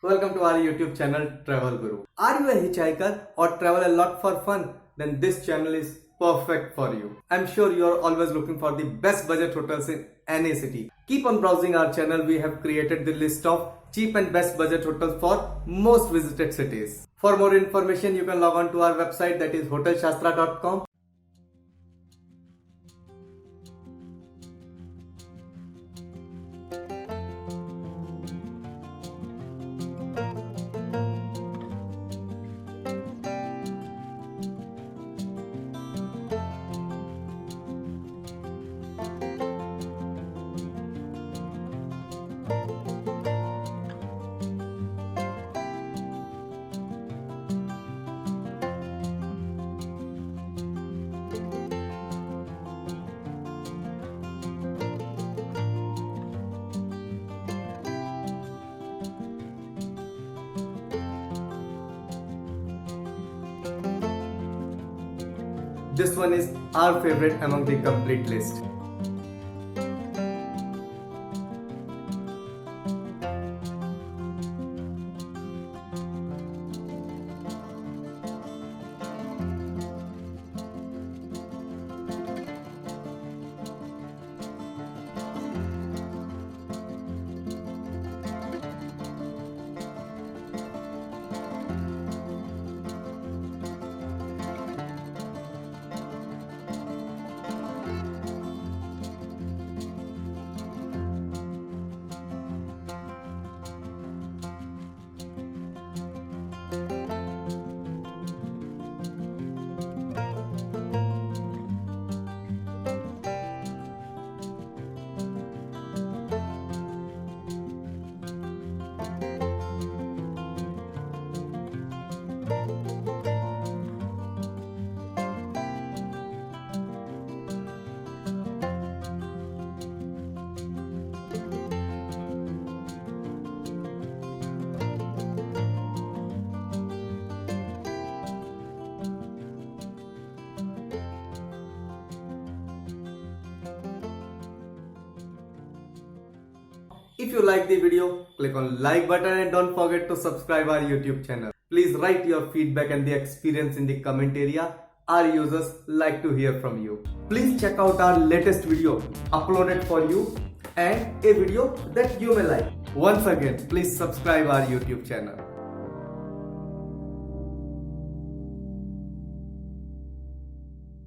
Welcome to our YouTube channel Travel Guru. Are you a hitchhiker or travel a lot for fun? Then this channel is perfect for you. I'm sure you are always looking for the best budget hotels in any city. Keep on browsing our channel. We have created the list of cheap and best budget hotels for most visited cities. For more information, you can log on to our website, that is hotelshastra.com. This one is our favorite among the complete list. If you like the video, click on like button and don't forget to subscribe our YouTube channel. Please write your feedback and the experience in the comment area. Our users like to hear from you. Please check out our latest video uploaded for you and a video that you may like. Once again, please subscribe our YouTube channel.